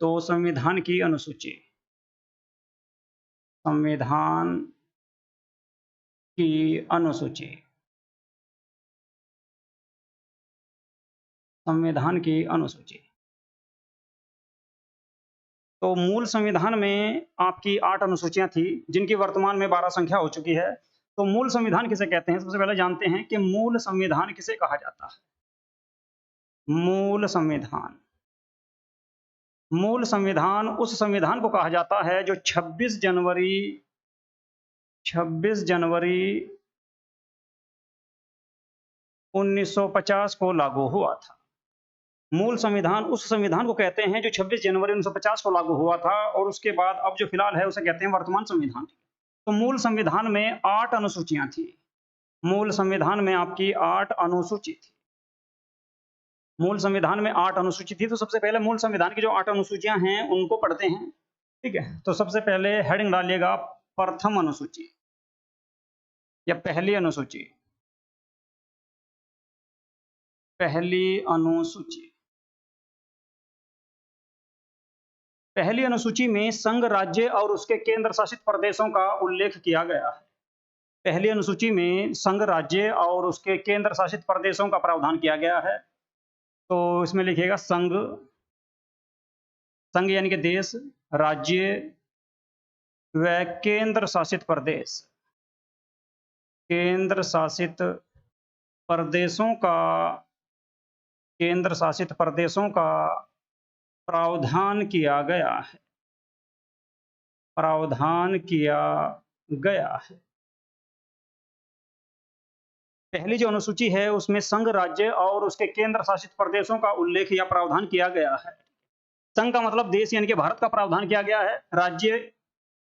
तो संविधान की अनुसूची, संविधान की अनुसूची, संविधान की अनुसूची। तो मूल संविधान में आपकी 8 अनुसूचियां थी, जिनकी वर्तमान में 12 संख्या हो चुकी है। तो मूल संविधान किसे कहते हैं? सबसे पहले जानते हैं कि मूल संविधान किसे कहा जाता है। मूल संविधान, मूल संविधान उस संविधान को कहा जाता है जो 26 जनवरी 1950 को लागू हुआ था। मूल संविधान उस संविधान को कहते हैं जो 26 जनवरी 1950 को लागू हुआ था, और उसके बाद अब जो फिलहाल है उसे कहते हैं वर्तमान संविधान। तो मूल संविधान में 8 अनुसूचियां थी। मूल संविधान में आपकी 8 अनुसूची थी। मूल संविधान में 8 अनुसूची थी। तो सबसे पहले मूल संविधान की जो 8 अनुसूचियां हैं उनको पढ़ते हैं, ठीक है। तो सबसे पहले हेडिंग डालिएगा प्रथम अनुसूची या पहली अनुसूची। पहली अनुसूची, पहली अनुसूची में संघ राज्य और उसके केंद्र शासित प्रदेशों का उल्लेख किया गया है। पहली अनुसूची में संघ राज्य और उसके केंद्र शासित प्रदेशों का प्रावधान किया गया है। तो इसमें लिखिएगा संघ, संघ यानी कि देश, राज्य व केंद्र शासित प्रदेश, केंद्र शासित प्रदेशों का, केंद्र शासित प्रदेशों का प्रावधान किया गया है, प्रावधान किया गया है। पहली जो अनुसूची है उसमें संघ राज्य और उसके केंद्र शासित प्रदेशों का उल्लेख या प्रावधान किया गया है। संघ का मतलब देश यानी कि भारत का प्रावधान किया गया है। राज्य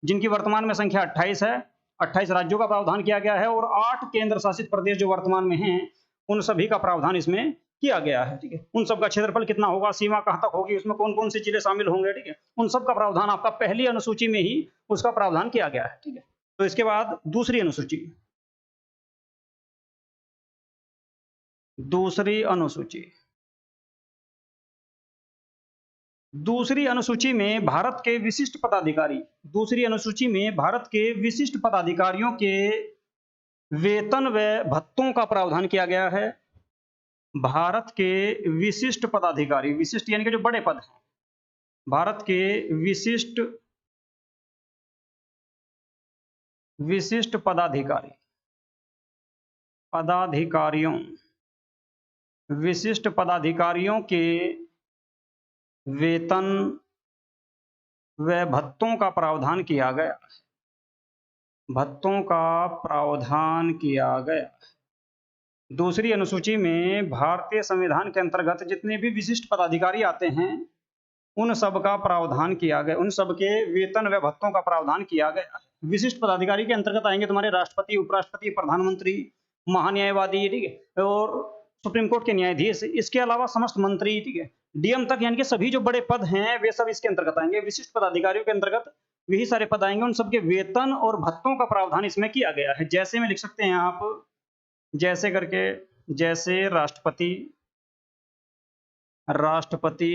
जिनकी वर्तमान में संख्या 28 है, 28 राज्यों का प्रावधान किया गया है, और 8 केंद्र शासित प्रदेश जो वर्तमान में हैं उन सभी का प्रावधान इसमें किया गया है, ठीक है। उन सब का क्षेत्रफल कितना होगा, सीमा कहां तक होगी, उसमें कौन कौन से जिले शामिल होंगे, ठीक है, उन सब का प्रावधान आपका पहली अनुसूची में ही उसका प्रावधान किया गया है, ठीक है। तो इसके बाद दूसरी अनुसूची, दूसरी अनुसूची, दूसरी अनुसूची में भारत के विशिष्ट पदाधिकारी, दूसरी अनुसूची में भारत के विशिष्ट पदाधिकारियों के वेतन व भत्तों का प्रावधान किया गया है। भारत के विशिष्ट पदाधिकारी, विशिष्ट यानी कि जो बड़े पद हैं, भारत के विशिष्ट पदाधिकारी, पदाधिकारियों, विशिष्ट पदाधिकारियों के वेतन व भत्तों का प्रावधान किया गया, भत्तों का प्रावधान किया गया। दूसरी अनुसूची में भारतीय संविधान के अंतर्गत जितने भी विशिष्ट पदाधिकारी आते हैं उन सब का प्रावधान किया गया, उन सब के वेतन व भत्तों का प्रावधान किया गया है। विशिष्ट पदाधिकारी के अंतर्गत आएंगे तुम्हारे राष्ट्रपति, उपराष्ट्रपति, प्रधानमंत्री, महान्यायवादी, ठीक है, और सुप्रीम कोर्ट के न्यायाधीश, इसके अलावा समस्त मंत्री, ठीक है, डीएम तक, यानी कि सभी जो बड़े पद हैं वे सब इसके अंतर्गत आएंगे। विशिष्ट पदाधिकारियों के अंतर्गत यही सारे पद आएंगे, उन सबके वेतन और भत्तों का प्रावधान इसमें किया गया है। जैसे में लिख सकते हैं आप, जैसे करके, जैसे राष्ट्रपति, राष्ट्रपति,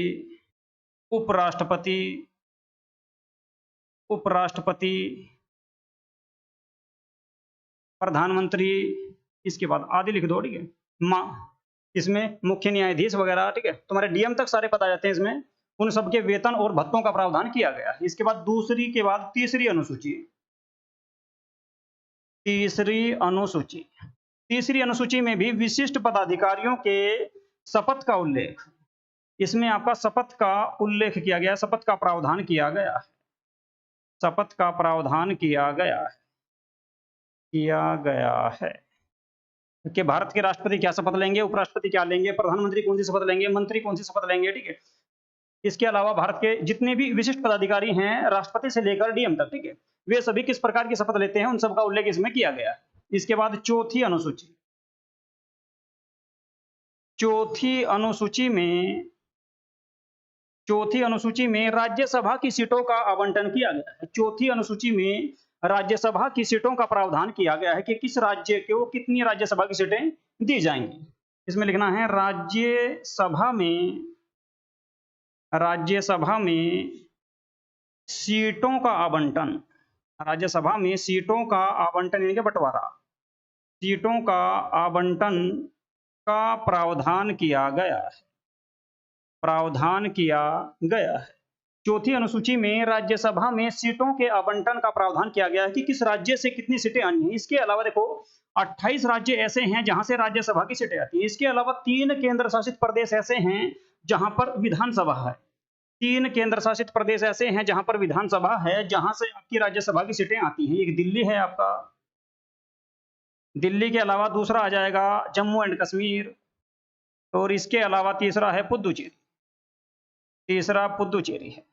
उपराष्ट्रपति, उपराष्ट्रपति, प्रधानमंत्री, इसके बाद आदि लिख दो, ठीक है। इसमें मुख्य न्यायाधीश वगैरह, ठीक है, तुम्हारे डीएम तक सारे पद आ जाते हैं इसमें। उन सबके वेतन और भत्तों का प्रावधान किया गया है। इसके बाद दूसरी के बाद तीसरी अनुसूची, तीसरी अनुसूची, तीसरी अनुसूची में भी विशिष्ट पदाधिकारियों के शपथ का उल्लेख, इसमें आपका शपथ का उल्लेख किया गया, शपथ का प्रावधान किया गया, शपथ का प्रावधान किया गया है कि भारत के राष्ट्रपति क्या शपथ लेंगे, उपराष्ट्रपति क्या लेंगे, प्रधानमंत्री कौन सी शपथ लेंगे, मंत्री कौन सी शपथ लेंगे, ठीक है। इसके अलावा भारत के जितने भी विशिष्ट पदाधिकारी हैं, राष्ट्रपति से लेकर डीएम तक, ठीक है, वे सभी किस प्रकार की शपथ लेते हैं उन सब का उल्लेख इसमें किया गया है। इसके बाद चौथी अनुसूची, चौथी अनुसूची में, चौथी अनुसूची में राज्यसभा की सीटों का आवंटन किया गया है। चौथी अनुसूची में राज्यसभा की सीटों का प्रावधान किया गया है कि किस राज्य को कितनी राज्यसभा की सीटें दी जाएंगी। इसमें लिखना है राज्यसभा में राज्यसभा में सीटों का आवंटन, राज्यसभा में सीटों का आवंटन यानी कि बंटवारा, सीटों का आवंटन का प्रावधान किया गया है, प्रावधान किया गया है। चौथी अनुसूची में राज्यसभा में सीटों के आवंटन का प्रावधान किया गया है कि किस राज्य से कितनी सीटें आनी है। इसके अलावा देखो 28 राज्य ऐसे हैं जहां से राज्यसभा की सीटें आती हैं। इसके अलावा 3 केंद्र शासित प्रदेश ऐसे हैं जहां पर विधानसभा है, 3 केंद्र शासित प्रदेश ऐसे हैं जहां पर विधानसभा है, जहां से आपकी राज्यसभा की सीटें आती हैं। एक दिल्ली है आपका, दिल्ली के अलावा दूसरा आ जाएगा जम्मू एंड कश्मीर, और इसके अलावा तीसरा है पुदुचेरी, तीसरा पुदुचेरी है।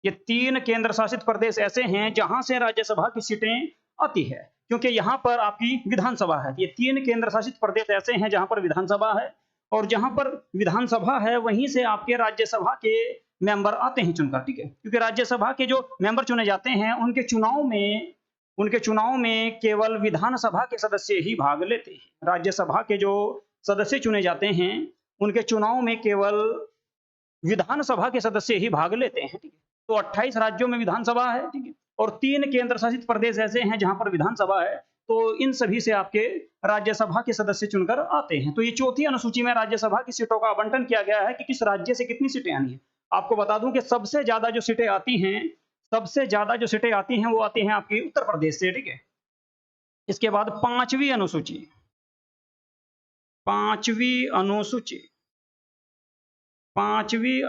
ये 3 केंद्र शासित प्रदेश ऐसे हैं जहां से राज्यसभा की सीटें आती है, क्योंकि यहां पर आपकी विधानसभा है। ये 3 केंद्र शासित प्रदेश ऐसे हैं जहां पर विधानसभा है, और जहां पर विधानसभा है वहीं से आपके राज्यसभा के मेंबर आते हैं चुनकर, ठीक है। क्योंकि राज्यसभा के जो मेंबर चुने जाते हैं उनके चुनाव में केवल विधानसभा के सदस्य ही भाग लेते हैं। राज्यसभा के जो सदस्य चुने जाते हैं उनके चुनाव में केवल विधानसभा के सदस्य ही भाग लेते हैं, ठीक है। तो 28 राज्यों में विधानसभा है, ठीक है, और 3 केंद्र शासित प्रदेश ऐसे हैं जहां पर विधानसभा है, तो इन सभी से आपके राज्यसभा के सदस्य चुनकर आते हैं। तो ये चौथी अनुसूची में राज्यसभा की सीटों का आवंटन किया गया है कि किस राज्य से कितनी सीटें आनी है। आपको बता दूं कि सबसे ज्यादा जो सीटें आती हैं वो आती हैं आपकी उत्तर प्रदेश से, ठीक है। इसके बाद पांचवी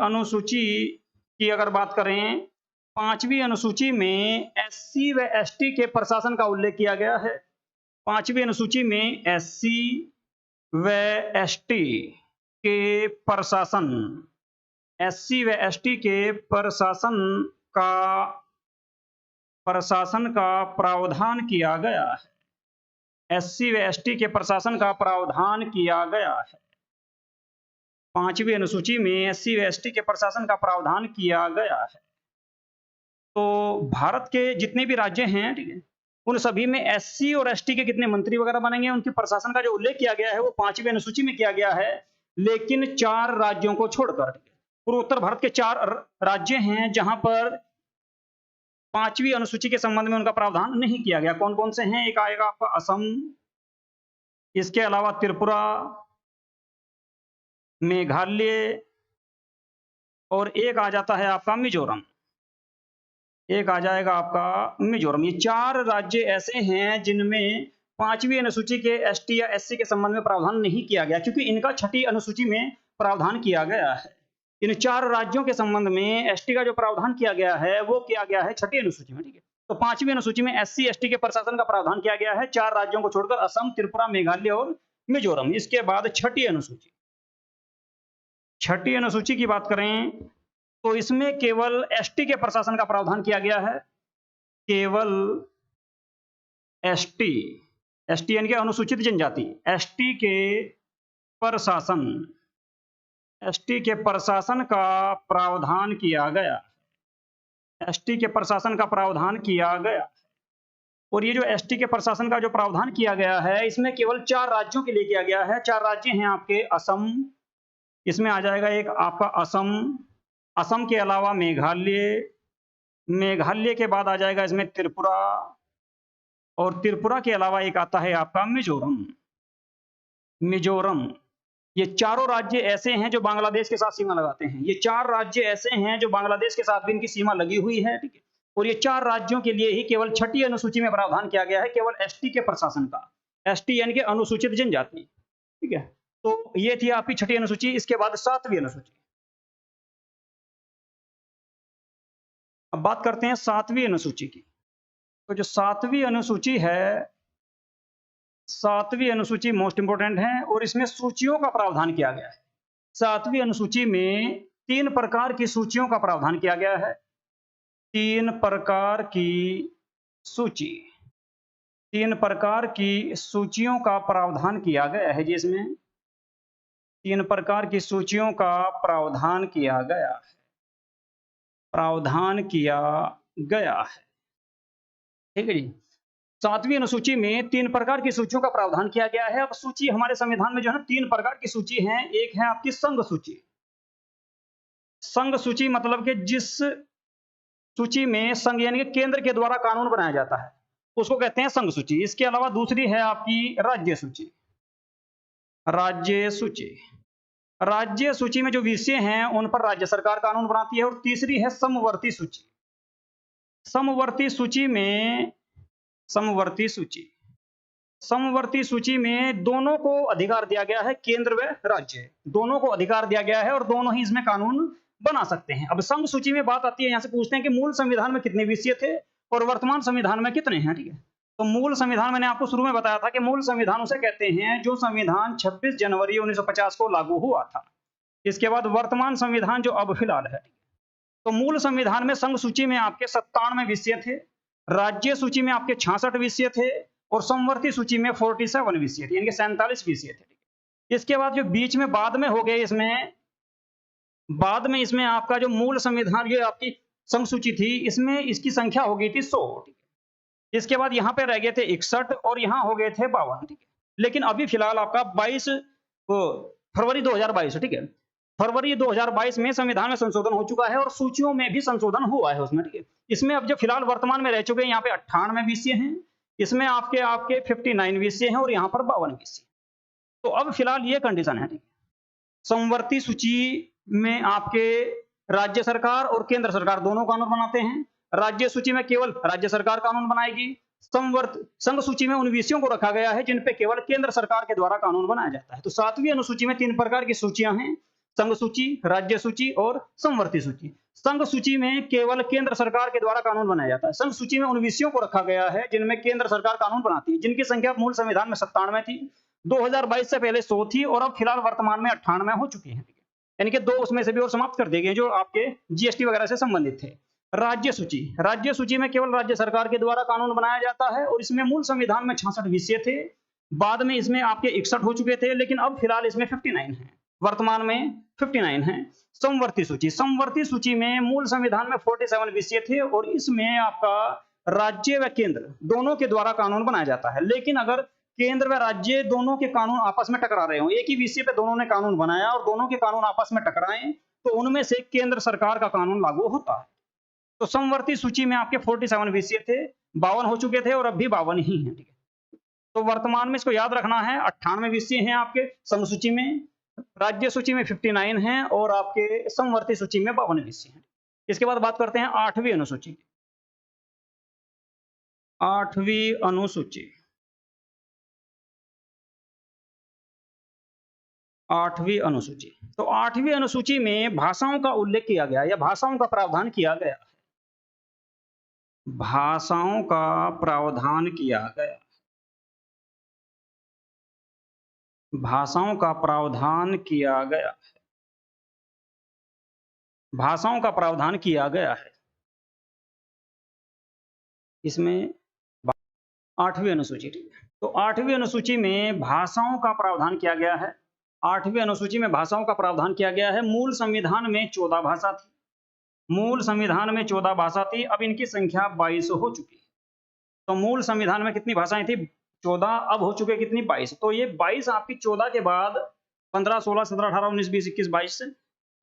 अनुसूची की अगर बात करें, पांचवी अनुसूची में एससी व एसटी के प्रशासन का उल्लेख किया गया है। पांचवी अनुसूची में एससी व एसटी के प्रशासन, एससी व एसटी के प्रशासन का प्रावधान किया गया है। एससी व एसटी के प्रशासन का प्रावधान किया गया है। पांचवी अनुसूची में एससी व एसटी के प्रशासन का प्रावधान किया गया है। तो भारत के जितने भी राज्य हैं, ठीक है, उन सभी में एससी और एसटी के कितने मंत्री वगैरह बनेंगे, उनके प्रशासन का जो उल्लेख किया गया है वो पांचवी अनुसूची में किया गया है, लेकिन 4 राज्यों को छोड़कर। पूर्वोत्तर भारत के 4 राज्य हैं जहां पर पांचवी अनुसूची के संबंध में उनका प्रावधान नहीं किया गया। कौन कौन से हैं? एक आएगा आपका असम, इसके अलावा त्रिपुरा, मेघालय, और एक आ जाता है आपका मिजोरम, एक आ जाएगा आपका मिजोरम। ये 4 राज्य ऐसे हैं जिनमें पांचवी अनुसूची के एसटी या एससी के संबंध में प्रावधान नहीं किया गया, क्योंकि इनका छठी अनुसूची में प्रावधान किया गया है। इन 4 राज्यों के संबंध में एसटी का जो प्रावधान किया गया है वो किया गया है छठी अनुसूची में, ठीक है। तो पांचवी अनुसूची में एससी एसटी के प्रशासन का प्रावधान किया गया है 4 राज्यों को छोड़कर, असम, त्रिपुरा, मेघालय और मिजोरम। इसके बाद छठी अनुसूची की बात करें तो इसमें केवल एसटी के प्रशासन का प्रावधान किया गया है, केवल एसटी यानी कि अनुसूचित जनजाति, एसटी के प्रशासन का प्रावधान किया गया, एसटी के प्रशासन का प्रावधान किया गया। और ये जो एसटी के प्रशासन का जो प्रावधान किया गया है इसमें केवल 4 राज्यों के लिए किया गया है। 4 राज्य हैं आपके, असम, इसमें आ जाएगा एक आपका असम के अलावा मेघालय के बाद आ जाएगा इसमें त्रिपुरा, और त्रिपुरा के अलावा एक आता है आपका मिजोरम। ये चारों राज्य ऐसे हैं जो बांग्लादेश के साथ सीमा लगाते हैं। ये 4 राज्य ऐसे हैं जो बांग्लादेश के साथ भी इनकी सीमा लगी हुई है, ठीक है। और ये 4 राज्यों के लिए ही केवल छठी अनुसूची में प्रावधान किया गया है, केवल एसटी के प्रशासन का, एसटी यानी कि अनुसूचित जनजाति, ठीक है। तो ये थी आपकी छठी अनुसूची। इसके बाद 7वीं अनुसूची। अब बात करते हैं 7वीं अनुसूची की। तो जो 7वीं अनुसूची है, 7वीं अनुसूची मोस्ट इंपोर्टेंट है और इसमें सूचियों का प्रावधान किया गया है। 7वीं अनुसूची में 3 प्रकार की सूचियों का प्रावधान किया गया है। 3 प्रकार की सूची, 3 प्रकार की सूचियों का प्रावधान किया गया है, जिसमें 3 प्रकार की सूचियों का प्रावधान किया गया है, ठीक है जी। 7वीं अनुसूची में 3 प्रकार की सूचियों का प्रावधान किया गया है। अब सूची हमारे संविधान में जो है 3 प्रकार की सूची हैं। एक है आपकी संघ संघ सूची मतलब कि जिस सूची में संघ यानी कि केंद्र के द्वारा कानून बनाया जाता है उसको कहते हैं संघ सूची। इसके अलावा दूसरी है आपकी राज्य सूची। राज्य सूची, राज्य सूची में जो विषय हैं उन पर राज्य सरकार कानून बनाती है। और तीसरी है समवर्ती सूची। समवर्ती सूची में समवर्ती सूची में दोनों को अधिकार दिया गया है, केंद्र व राज्य दोनों को अधिकार दिया गया है और दोनों ही इसमें कानून बना सकते हैं। अब संघ सूची में बात आती है, यहां से पूछते हैं कि मूल संविधान में कितने विषय थे और वर्तमान संविधान में कितने हैं। ठीक है, तो मूल संविधान मैंने आपको शुरू में बताया था कि मूल संविधान उसे कहते हैं जो संविधान 26 जनवरी 1950 को लागू हुआ था। इसके बाद वर्तमान संविधान जो अब फिलहाल है। तो मूल संविधान में संघ सूची में आपके 97 विषय थे, राज्य सूची में आपके 66 विषय थे और समवर्ती सूची में 47 विषय थे, यानी कि 47 विषय थे। इसके बाद जो बीच में बाद में हो गए, इसमें आपका जो मूल संविधान जो आपकी संघ सूची थी इसमें इसकी संख्या हो गई थी 100। ठीक है, इसके बाद यहाँ पे रह गए थे 61 और यहाँ हो गए थे 52। ठीक है, लेकिन अभी फिलहाल आपका 22 फरवरी 2022, ठीक है, फरवरी 2022 में संविधान में संशोधन हो चुका है और सूचियों में भी संशोधन हुआ है उसमें। ठीक है, इसमें अब जो फिलहाल वर्तमान में रह चुके हैं यहाँ पे 98 विषय हैं, इसमें आपके 59 विषय हैं और यहाँ पर 52 विषय। तो अब फिलहाल ये कंडीशन है। ठीक है, समवर्ती सूची में आपके राज्य सरकार और केंद्र सरकार दोनों कानून बनाते हैं। राज्य सूची में केवल राज्य सरकार कानून बनाएगी। संघ सूची में उन विषयों को रखा गया है जिन पे केवल केंद्र सरकार के द्वारा कानून बनाया जाता है। तो 7वीं अनुसूची में 3 प्रकार की सूचियां हैं, संघ सूची, राज्य सूची और समवर्ती सूची। संघ सूची में केवल केंद्र सरकार के द्वारा कानून बनाया जाता है। संघ सूची में उन विषयों को रखा गया है जिनमें केंद्र सरकार कानून बनाती है, जिनकी संख्या मूल संविधान में 97 थी, 2022 से पहले 100 थी और अब फिलहाल वर्तमान में 98 हो चुकी है। यानी कि 2 उसमें से भी और समाप्त कर दिए गए जो आपके जीएसटी वगैरह से संबंधित थे। राज्य सूची में केवल राज्य सरकार के द्वारा कानून बनाया जाता है और इसमें मूल संविधान में 66 विषय थे, बाद में इसमें आपके 61 हो चुके थे, लेकिन अब फिलहाल इसमें 59 है, वर्तमान में 59 है। समवर्ती सूची में मूल संविधान में 47 विषय थे और इसमें आपका राज्य व केंद्र दोनों के द्वारा कानून बनाया जाता है। लेकिन अगर केंद्र व राज्य दोनों के कानून आपस में टकरा रहे हो, एक ही विषय पे दोनों ने कानून बनाया और दोनों के कानून आपस में टकराएं, तो उनमें से केंद्र सरकार का कानून लागू होता है। तो समवर्ती सूची में आपके 47 विषय थे, 52 हो चुके थे और अब भी 52 ही हैं। ठीक है, तो वर्तमान में इसको याद रखना है, 98 विषय हैं आपके संघ सूची में, राज्य सूची में 59 हैं और आपके समवर्ती सूची में 52 विषय हैं। इसके बाद बात करते हैं 8वीं अनुसूची। 8वीं अनुसूची, 8वीं अनुसूची। तो 8वीं अनुसूची में भाषाओं का उल्लेख किया गया या भाषाओं का प्रावधान किया गया। भाषाओं का प्रावधान किया गया, भाषाओं का प्रावधान किया गया, भाषाओं का प्रावधान किया गया है इसमें 8वीं अनुसूची। ठीक है, तो 8वीं अनुसूची में भाषाओं का प्रावधान किया गया है। 8वीं अनुसूची में भाषाओं का प्रावधान किया गया है। मूल संविधान में 14 भाषा थी, मूल संविधान में 14 भाषा थी, अब इनकी संख्या 22 हो चुकी है। तो मूल संविधान में कितनी भाषाएं थी? 14, अब हो चुके कितनी? 22। तो ये 22 आपकी 14 के बाद 15, 16, 17, 18, 19, 20, 21, 22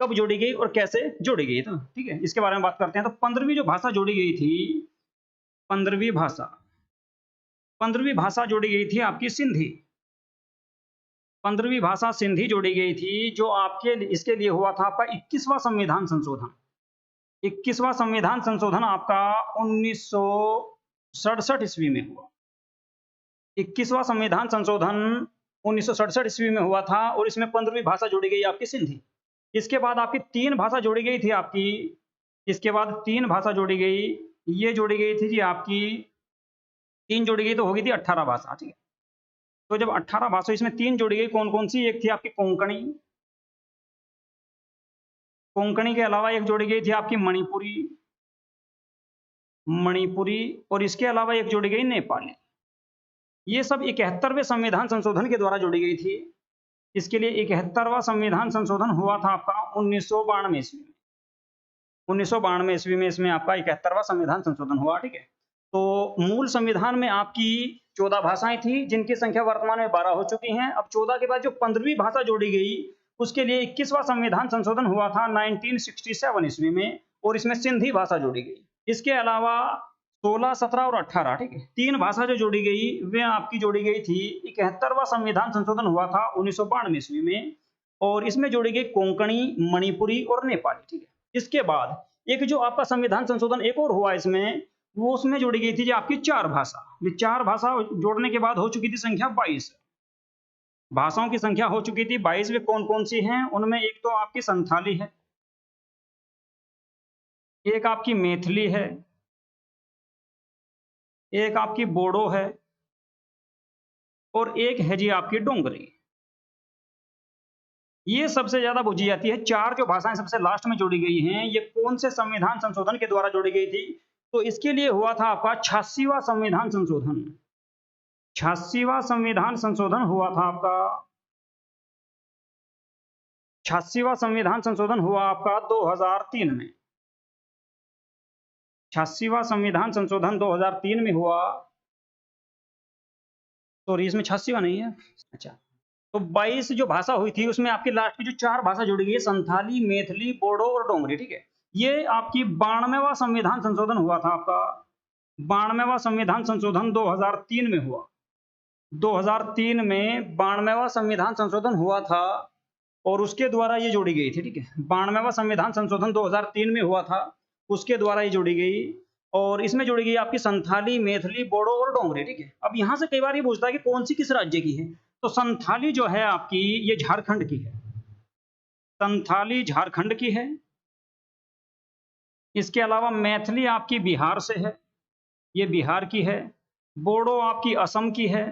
कब जोड़ी गई और कैसे जोड़ी गई? तो ठीक है, इसके बारे में बात करते हैं। तो 15वीं जो भाषा जोड़ी गई थी, 15वीं भाषा जोड़ी गई थी आपकी सिंधी। 15वीं भाषा सिंधी जोड़ी गई थी, जो आपके इसके लिए हुआ था आपका 21वां संविधान संशोधन। 21वां संविधान संशोधन आपका 1967 ईस्वी में हुआ। 21वां संविधान संशोधन 1967 ईस्वी में हुआ था और इसमें 15वीं भाषा जोड़ी गई आपकी सिंधी। इसके बाद आपकी 3 भाषा जोड़ी गई थी आपकी, इसके बाद 3 भाषा जोड़ी गई, ये जोड़ी गई थी जी आपकी 3 जोड़ी गई तो होगी थी 18 भाषा। ठीक है, तो जब 18 भाषा इसमें 3 जोड़ी गई, कौन कौन सी? एक थी आपकी कोंकणी, कोंकणी के अलावा एक जोड़ी गई थी आपकी मणिपुरी और इसके अलावा एक जोड़ी गई नेपाली। ये सब 71वें संविधान संशोधन के द्वारा जोड़ी गई थी। इसके लिए 71वां संविधान संशोधन हुआ था आपका 1992 ईस्वी में। 1992 ईस्वी में इसमें आपका 71वां संविधान संशोधन हुआ। ठीक है, तो मूल संविधान में आपकी 14 भाषाएं थी जिनकी संख्या वर्तमान में 12 हो चुकी हैं। अब 14 के बाद जो 15वीं भाषा जोड़ी गई उसके लिए 21वां संविधान संशोधन हुआ था 1967 ईस्वी में, और इसमें सिंधी भाषा जोड़ी गई। इसके अलावा 16, 17 और 18, ठीक है, 3 भाषा जो जोड़ी गई वे आपकी जोड़ी गई थी। 71वां संविधान संशोधन हुआ था 1992 ईस्वी में, और इसमें जोड़ी गई कोंकणी, मणिपुरी और नेपाली, ठीक है। इसके बाद एक जो आपका संविधान संशोधन एक और हुआ इसमें, वो उसमें जोड़ी गई थी जो आपकी 4 भाषा। ये 4 भाषा जोड़ने के बाद हो चुकी थी संख्या 22। भाषाओं की संख्या हो चुकी थी 22। वे कौन कौन सी हैं? उनमें एक तो आपकी संथाली है, एक आपकी मैथिली है, एक आपकी बोडो है, और एक है जी आपकी डोंगरी। ये सबसे ज्यादा पूछी जाती है। 4 जो भाषाएं सबसे लास्ट में जोड़ी गई हैं, ये कौन से संविधान संशोधन के द्वारा जोड़ी गई थी? तो इसके लिए हुआ था आपका 86वां संविधान संशोधन। 86वां संविधान संशोधन हुआ था आपका, 86वां संविधान संशोधन हुआ आपका 2003 में। 86वां संविधान संशोधन 2003 में हुआ। सॉरी, इसमें 86वां नहीं है। अच्छा, तो 22 जो भाषा हुई थी उसमें आपकी लास्ट की जो 4 भाषा जुड़ गई है, संथाली, मैथिली, बोडो और डोंगरी, ठीक है। ये आपकी 92वां संविधान संशोधन हुआ था आपका। 92वां संविधान संशोधन 2003 में हुआ। 2003 में 92वां संविधान संशोधन हुआ था, और उसके द्वारा ये जोड़ी गई थी, ठीक है। 92वां संविधान संशोधन 2003 में हुआ था, उसके द्वारा ये जोड़ी गई, और इसमें जोड़ी गई आपकी संथाली, मैथिली, बोडो और डोंगरी, ठीक है। अब यहां से कई बार ये पूछता है कि कौन सी किस राज्य की है, तो संथाली जो है आपकी ये झारखंड की है। संथाली झारखंड की है। इसके अलावा मैथिली आपकी बिहार से है, ये बिहार की है। बोडो आपकी असम की है,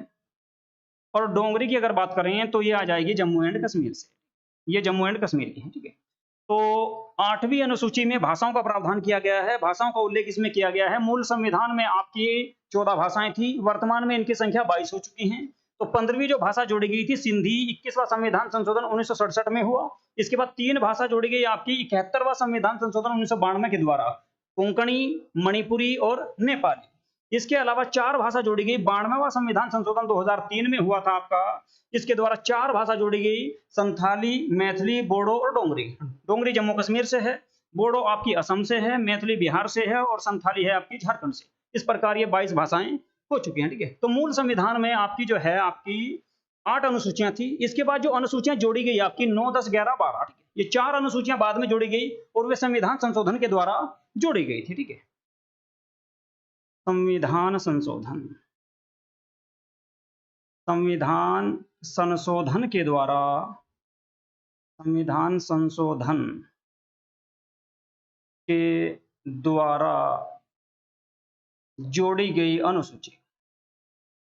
और डोंगरी की अगर बात करें तो ये आ जाएगी जम्मू एंड कश्मीर से, ये जम्मू एंड कश्मीर की है, ठीक है। तो 8वीं अनुसूची में भाषाओं का प्रावधान किया गया है। भाषाओं का उल्लेख इसमें किया गया है। मूल संविधान में आपकी 14 भाषाएं थी, वर्तमान में इनकी संख्या 22 हो चुकी हैं। तो 15वीं जो भाषा जोड़ी गई थी सिंधी, 21वां संविधान संशोधन 1967 में हुआ। इसके बाद 3 भाषा जोड़ी गई आपकी 71वां संविधान संशोधन 1992 के द्वारा, कोंकणी, मणिपुरी और नेपाली। इसके अलावा 4 भाषा जोड़ी गई 92वां संविधान संशोधन 2003 में हुआ था आपका। इसके द्वारा 4 भाषा जोड़ी गई, संथाली, मैथिली, बोडो और डोंगरी। डोंगरी जम्मू कश्मीर से है, बोडो आपकी असम से है, मैथिली बिहार से है, और संथाली है आपकी झारखंड से। इस प्रकार ये 22 भाषाएं हो चुकी हैं, ठीक है। तो मूल संविधान में आपकी जो है आपकी 8 अनुसूचियां थी। इसके बाद जो अनुसूचियां जोड़ी गई आपकी 9, 10, 11, 12, ठीक है। ये 4 अनुसूचियां बाद में जोड़ी गई, और वे संविधान संशोधन के द्वारा जोड़ी गई थी, ठीक है। संविधान संशोधन, संविधान संशोधन के द्वारा, संविधान संशोधन के द्वारा जोड़ी गई अनुसूची,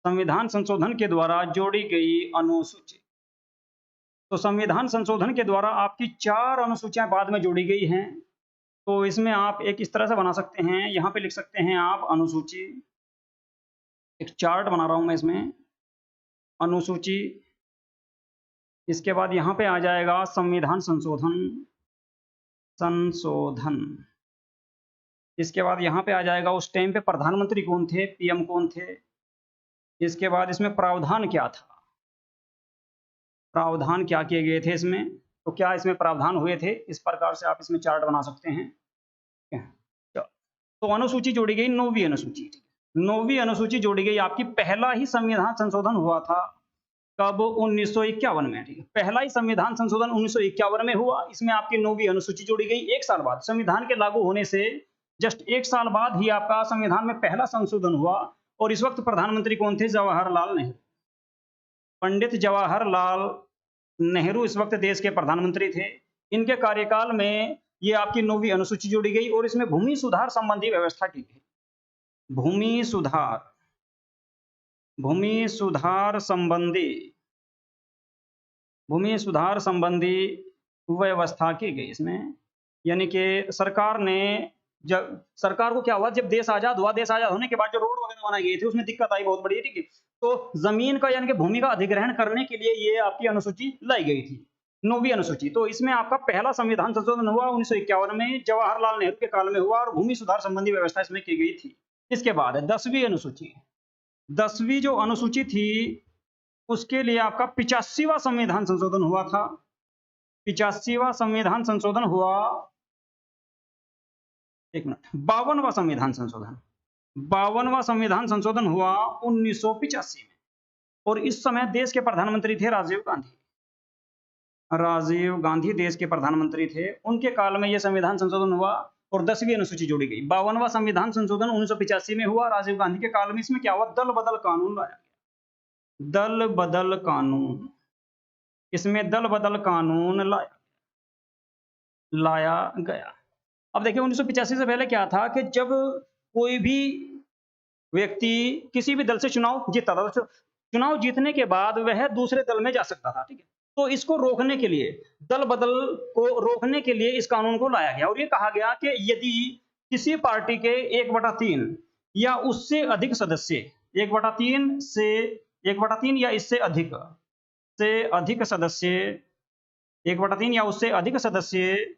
संविधान संशोधन के द्वारा जोड़ी गई अनुसूची। तो संविधान संशोधन के द्वारा आपकी 4 अनुसूचियां बाद में जोड़ी गई हैं। तो इसमें आप एक इस तरह से बना सकते हैं, यहां पे लिख सकते हैं आप अनुसूची, एक चार्ट बना रहा हूं मैं इसमें, अनुसूची। इसके बाद यहां पे आ जाएगा संविधान संशोधन, संशोधन। इसके बाद यहां पे आ जाएगा उस टाइम पे प्रधानमंत्री कौन थे, पीएम कौन थे। इसके बाद इसमें प्रावधान क्या था, प्रावधान क्या किए गए थे इसमें, तो क्या इसमें प्रावधान हुए थे। इस प्रकार से आप इसमें चार्ट बना सकते हैं। तो अनुसूची जोड़ी गई 9वीं अनुसूची, 9वीं अनुसूची जोड़ी गई आपकी। पहला ही संविधान संशोधन हुआ था कब, 1951 में, ठीक है। पहला ही संविधान संशोधन 1951 में हुआ। इसमें आपकी 9वीं अनुसूची जोड़ी गई। 1 साल बाद, संविधान के लागू होने से जस्ट 1 साल बाद ही आपका संविधान में पहला संशोधन हुआ। और इस वक्त प्रधानमंत्री कौन थे, जवाहरलाल नेहरू। पंडित जवाहरलाल नेहरू इस वक्त देश के प्रधानमंत्री थे। इनके कार्यकाल में ये आपकी 9वीं अनुसूची जोड़ी गई, और इसमें भूमि सुधार संबंधी व्यवस्था की गई। भूमि सुधार, भूमि सुधार संबंधी, भूमि सुधार संबंधी व्यवस्था की गई इसमें। यानी कि सरकार ने, जब सरकार को क्या हुआ, जब देश आजाद हुआ, देश आजाद होने के बाद जो रोड वगैरह बनाए गए थे उसमें दिक्कत आई बहुत बड़ी, ठीक है। तो जमीन का यानी कि भूमि का अधिग्रहण करने के लिए ये आपकी अनुसूची लाई गई थी, 9वीं अनुसूची। तो इसमें आपका पहला संविधान संशोधन हुआ 1951 में, जवाहरलाल नेहरू के काल में हुआ, और भूमि सुधार संबंधी व्यवस्था इसमें की गई थी। इसके बाद 10वीं अनुसूची, 10वीं जो अनुसूची थी उसके लिए आपका 85वां संविधान संशोधन हुआ था। 85वां संविधान संशोधन हुआ, एक मिनट, 52वां संविधान संशोधन, 52वां संविधान संशोधन हुआ 1985 में, और इस समय देश के प्रधानमंत्री थे राजीव गांधी। राजीव गांधी देश के प्रधानमंत्री थे, उनके काल में यह संविधान संशोधन हुआ और 10वीं अनुसूची जोड़ी गई। 52वां संविधान संशोधन 1985 में हुआ, राजीव गांधी के काल में। इसमें क्या हुआ, दल बदल कानून लाया गया, दल बदल कानून, इसमें दल बदल कानून लाया गया। अब देखिए 1985 से पहले क्या था कि जब कोई भी व्यक्ति किसी भी दल से चुनाव जीतता था, तो चुनाव जीतने के बाद वह दूसरे दल में जा सकता था, ठीक है। तो इसको रोकने के लिए, दल बदल को रोकने के लिए इस कानून को लाया गया, और ये कहा गया कि यदि किसी पार्टी के 1/3 या उससे अधिक सदस्य, 1/3 या इससे अधिक सदस्य, 1/3 या उससे अधिक सदस्य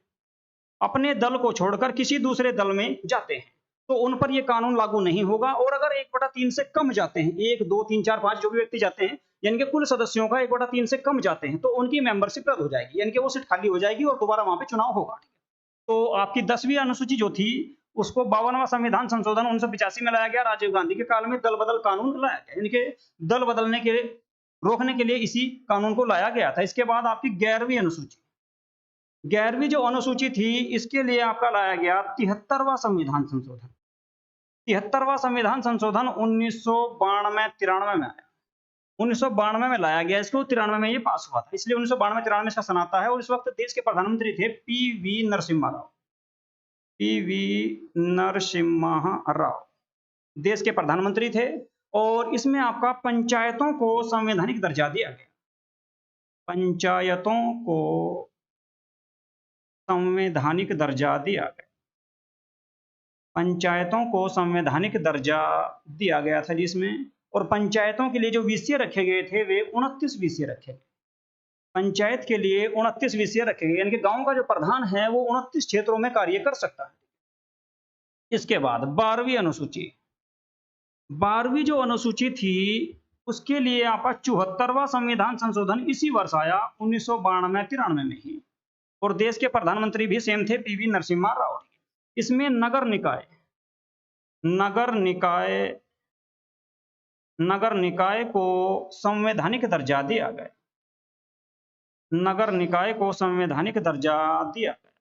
अपने दल को छोड़कर किसी दूसरे दल में जाते हैं, तो उन पर यह कानून लागू नहीं होगा। और अगर 1/3 से कम जाते हैं, 1, 2, 3, 4, 5 जो भी व्यक्ति जाते हैं, यानी कि कुल सदस्यों का 1/3 से कम जाते हैं, तो उनकी मेंबरशिप रद्द हो जाएगी, यानी कि वो सीट खाली हो जाएगी और दोबारा वहां पे चुनाव होगा। तो आपकी 10वीं अनुसूची जो थी उसको 52वां संविधान संशोधन 1985 में लाया गया, राजीव गांधी के काल में दल बदल कानून लाया गया, यानी कि दल बदलने के रोकने के लिए इसी कानून को लाया गया था। इसके बाद आपकी 11वीं अनुसूची, 11वीं जो अनुसूची थी, इसके लिए आपका लाया गया 73वां संविधान संशोधन। 73वां संविधान संशोधन 1992-93 में आया, 1992 में लाया गया इसको, 93 में ये पास हुआ था, इसलिए 1992-93 इसका सन आता है। और इस वक्त देश के प्रधानमंत्री थे पीवी नरसिम्हा राव, पीवी नरसिम्हा राव देश के प्रधानमंत्री थे। और इसमें आपका पंचायतों को संवैधानिक दर्जा दिया गया, पंचायतों को संवैधानिक दर्जा दिया गया, पंचायतों को संवैधानिक दर्जा दिया गया था जिसमें, और पंचायतों के लिए जो विषय रखे गए थे वे 29 विषय रखे गए, पंचायत के लिए 29 विषय रखे गए, यानी कि गांव का जो प्रधान है वो 29 क्षेत्रों में कार्य कर सकता है। इसके बाद 12वीं अनुसूची, 12वीं जो अनुसूची थी उसके लिए आपका 74वां संविधान संशोधन इसी वर्ष आया, 1992-93 में ही, और देश के प्रधानमंत्री भी सेम थे, पीवी नरसिम्हा राव। इसमें नगर निकाय को संवैधानिक दर्जा दिया गया, नगर निकाय को संवैधानिक दर्जा दिया गया,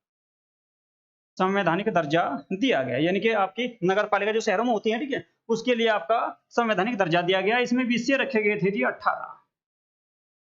संवैधानिक दर्जा दिया गया, यानी कि आपकी नगर पालिका जो शहरों में होती है, ठीक है, उसके लिए आपका संवैधानिक दर्जा दिया गया। इसमें विषय रखे गए थे जी 18,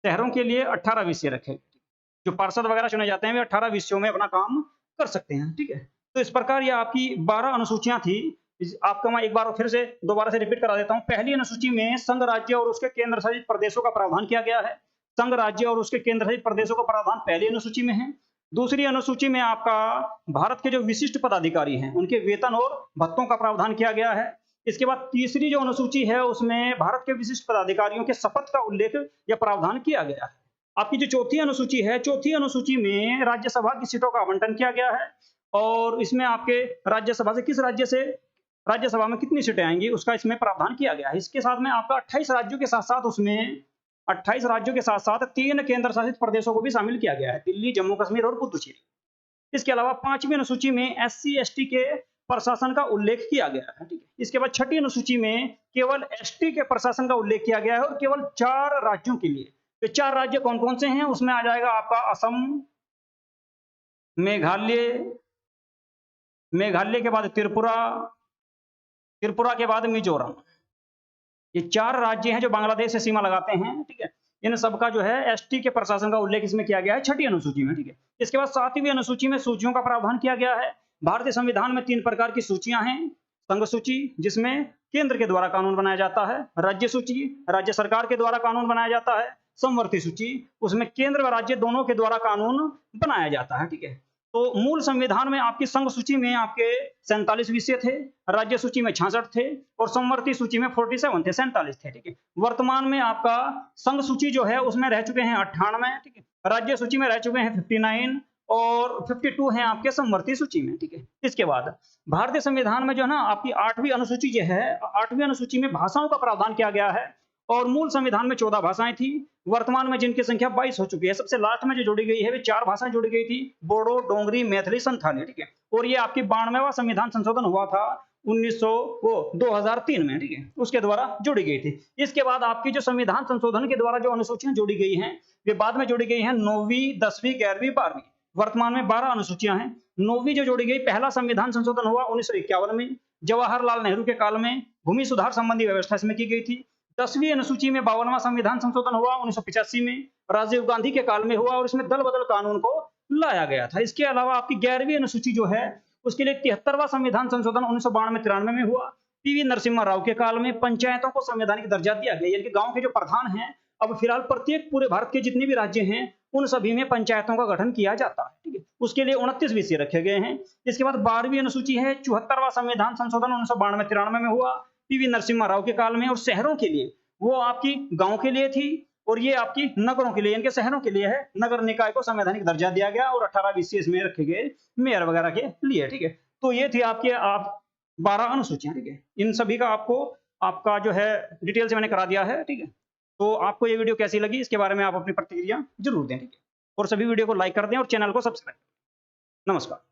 शहरों के लिए 18 विषय रखे गए, जो पार्षद वगैरह चुने जाते हैं वे 18 विषयों में अपना काम कर सकते हैं, ठीक है। तो इस प्रकार ये आपकी 12 अनुसूचियां थी। आपका मैं एक बार फिर से दोबारा से रिपीट करा देता हूं। पहली अनुसूची में संघ राज्य और उसके केंद्र शासित प्रदेशों का प्रावधान किया गया है, संघ राज्य और उसके केंद्र शासित प्रदेशों का प्रावधान पहली अनुसूची में है। दूसरी अनुसूची में आपका भारत के जो विशिष्ट पदाधिकारी हैं उनके वेतन और भत्तों का प्रावधान किया गया है। इसके बाद तीसरी जो अनुसूची है उसमें भारत के विशिष्ट पदाधिकारियों के शपथ का उल्लेख या प्रावधान किया गया है। आपकी जो चौथी अनुसूची है, चौथी अनुसूची में राज्यसभा की सीटों का आवंटन किया गया है, और इसमें आपके राज्यसभा से किस राज्य से राज्यसभा में कितनी सीटें आएंगी उसका इसमें प्रावधान किया गया है। इसके साथ में आपका 28 राज्यों के साथ साथ उसमें 28 राज्यों के साथ साथ 3 केंद्र शासित प्रदेशों को भी शामिल किया गया है, दिल्ली, जम्मू कश्मीर और पुदुचेरी। इसके अलावा 5वीं अनुसूची में SC ST के प्रशासन का उल्लेख किया गया है, ठीक है। इसके बाद 6ठी अनुसूची में केवल ST के प्रशासन का उल्लेख किया गया है, और केवल 4 राज्यों के लिए। तो 4 राज्य कौन कौन से हैं उसमें आ जाएगा आपका असम, मेघालय के बाद त्रिपुरा के बाद मिजोरम। ये 4 राज्य हैं जो बांग्लादेश से सीमा लगाते हैं, ठीक है। इन सबका जो है ST के प्रशासन का उल्लेख इसमें किया गया है 6ठी अनुसूची में, ठीक है। इसके बाद 7वीं अनुसूची में सूचियों का प्रावधान किया गया है। भारतीय संविधान में 3 प्रकार की सूचियां हैं। संघ सूची जिसमें केंद्र के द्वारा कानून बनाया जाता है, राज्य सूची राज्य सरकार के द्वारा कानून बनाया जाता है, समवर्ती सूची उसमें केंद्र व राज्य दोनों के द्वारा कानून बनाया जाता है, ठीक है। तो मूल संविधान में आपकी संघ सूची में आपके 47 विषय थे, राज्य सूची में 66 थे, और समवर्ती सूची में 47 थे, 47 थे, ठीक है। वर्तमान में आपका संघ सूची जो है उसमें रह चुके हैं 98, ठीक है। राज्य सूची में रह चुके हैं 59 और 52 हैं आपके समवर्ती सूची में, ठीक है। इसके बाद भारतीय संविधान में जो है ना आपकी 8वीं अनुसूची जो है, 8वीं अनुसूची में भाषाओं का प्रावधान किया गया है, और मूल संविधान में 14 भाषाएं थी, वर्तमान में जिनकी संख्या 22 हो चुकी है। सबसे लास्ट में जो जोड़ी गई है वे 4 भाषाएं जोड़ी गई थी, बोडो, डोंगरी, मैथिली, संथाली, ठीक है। और ये आपकी 92वां संविधान संशोधन हुआ था 2003 में, ठीक है, उसके द्वारा जोड़ी गई थी। इसके बाद आपकी जो संविधान संशोधन के द्वारा जो अनुसूचियां जोड़ी गई हैं वे बाद में जोड़ी गई हैं 9वीं, 10वीं, 11वीं, 12वीं। वर्तमान में 12 अनुसूचियां हैं। 9वीं जो जोड़ी गई, पहला संविधान संशोधन हुआ 1951 में, जवाहरलाल नेहरू के काल में भूमि सुधार संबंधी व्यवस्था इसमें की गई थी। 10वीं अनुसूची में 52वां संविधान संशोधन हुआ 1985 में, राजीव गांधी के काल में हुआ और इसमें दल बदल कानून को लाया गया था। इसके अलावा आपकी 11वीं अनुसूची जो है उसके लिए 73वां संविधान संशोधन 1992-93 में हुआ। पीवी नरसिम्हा राव के काल में पंचायतों को संवैधानिक दर्जा दिया गया, यानी कि गांव के जो प्रधान हैं, अब फिलहाल प्रत्येक पूरे भारत के जितने भी राज्य हैं उन सभी में पंचायतों का गठन किया जाता है, ठीक है। उसके लिए 29 विषय रखे गए हैं। इसके बाद 12वीं अनुसूची है, 74वां संविधान संशोधन 1992-93 में हुआ पीवी नरसिम्हा राव के काल में, और शहरों के लिए वो आपकी गांव के लिए थी और ये आपकी नगरों के लिए, इनके शहरों के लिए है। नगर निकाय को संवैधानिक दर्जा दिया गया और 18 विषय इसमें रखे गए मेयर वगैरह के लिए, ठीक है। तो ये थी आपके 12 अनुसूचियां, ठीक है। इन सभी का आपको आपका जो है डिटेल से मैंने करा दिया है, ठीक है। तो आपको ये वीडियो कैसी लगी इसके बारे में आप अपनी प्रतिक्रिया जरूर दें, ठीक है। और सभी वीडियो को लाइक कर दें और चैनल को सब्सक्राइब। नमस्कार।